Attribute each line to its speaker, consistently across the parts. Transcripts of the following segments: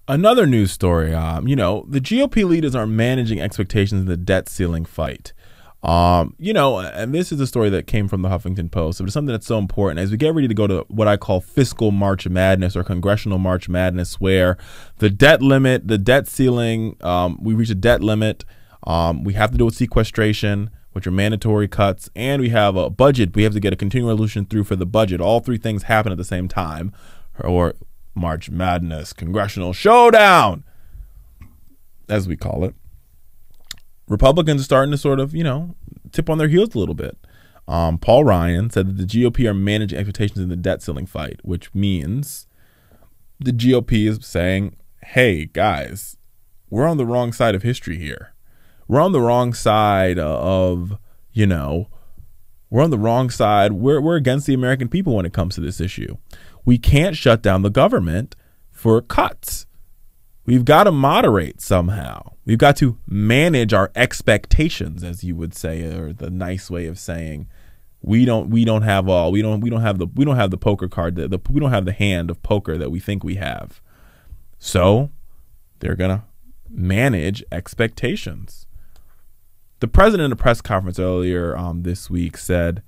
Speaker 1: Another news story, the GOP leaders are managing expectations in the debt ceiling fight. And this is a story that came from the Huffington Post. But it's something that's so important as we get ready to go to what I call fiscal March Madness or Congressional March Madness, where the debt limit, the debt ceiling, we reach a debt limit. We have to do with sequestration, which are mandatory cuts, and we have a budget. We have to get a continuing resolution through for the budget. All three things happen at the same time, or March Madness, Congressional Showdown, as we call it. Republicans are starting to sort of, tip on their heels a little bit. Paul Ryan said that the GOP are managing expectations in the debt ceiling fight, which means the GOP is saying, hey, guys, we're on the wrong side of history here. We're on the wrong side of, we're on the wrong side. We're against the American people when it comes to this issue. We can't shut down the government for cuts. We've got to moderate somehow. We've got to manage our expectations, as you would say, or the nice way of saying, we don't have the poker card, we don't have the hand of poker that we think we have. So they're gonna manage expectations. The president in a press conference earlier this week said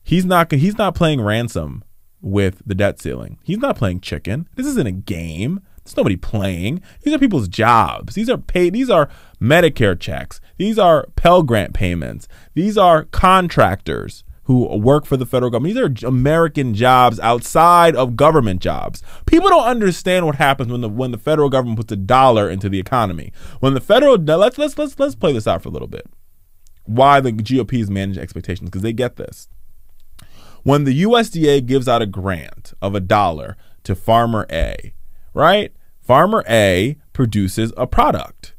Speaker 1: he's not playing ransom with the debt ceiling. He's not playing chicken. This isn't a game. There's nobody playing. These are people's jobs. These are paid. These are Medicare checks. These are Pell Grant payments. These are contractors who work for the federal government. These are American jobs outside of government jobs. People don't understand what happens when the federal government puts $1 into the economy. When the federal let's play this out for a little bit. Why the GOP is managing expectations, because they get this. When the USDA gives out a grant of $1 to Farmer A, right? Farmer A produces a product.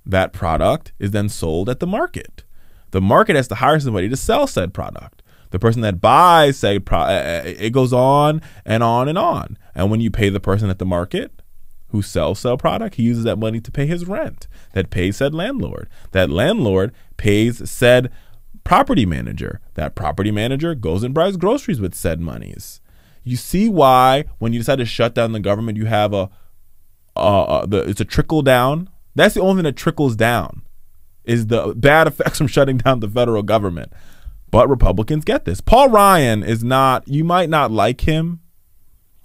Speaker 1: That product is then sold at the market. The market has to hire somebody to sell said product. The person that buys said product, it goes on and on and on. And when you pay the person at the market who sells said product, he uses that money to pay his rent. That pays said landlord. That landlord pays said property manager. That property manager goes and buys groceries with said monies. You see why when you decide to shut down the government, you have it's a trickle down. That's the only thing that trickles down is the bad effects from shutting down the federal government. But Republicans get this. Paul Ryan is not, you might not like him,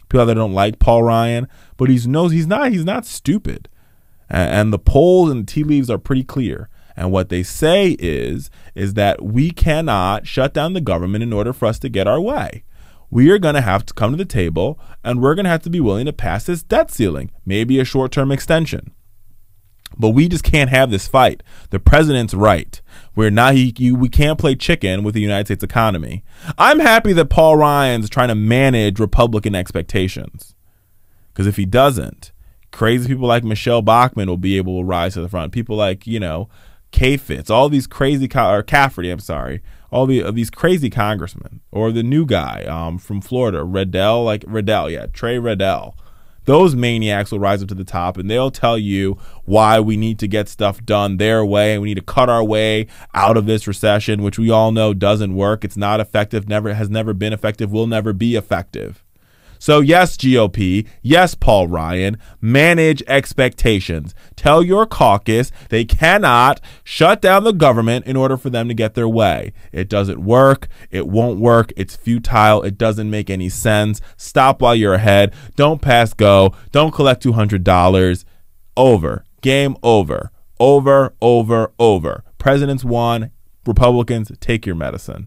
Speaker 1: people that don't like Paul Ryan, but he's not stupid. And the polls and the tea leaves are pretty clear. And what they say is that we cannot shut down the government in order for us to get our way. We are going to have to come to the table, and we're going to have to be willing to pass this debt ceiling, maybe a short-term extension. But we just can't have this fight. The president's right. We can't play chicken with the United States economy. I'm happy that Paul Ryan's trying to manage Republican expectations, because if he doesn't, crazy people like Michelle Bachmann will be able to rise to the front. People like, K-Fitz, all these crazy, or Cafferty, I'm sorry, all these crazy congressmen, or the new guy from Florida, Trey Riddell. Those maniacs will rise up to the top, and they'll tell you why we need to get stuff done their way, and we need to cut our way out of this recession, which we all know doesn't work. It's not effective, has never been effective, will never be effective. So yes, GOP, yes, Paul Ryan, manage expectations. Tell your caucus they cannot shut down the government in order for them to get their way. It doesn't work. It won't work. It's futile. It doesn't make any sense. Stop while you're ahead. Don't pass go. Don't collect $200. Over. Game over. Over, over, over. Presidents won. Republicans, take your medicine.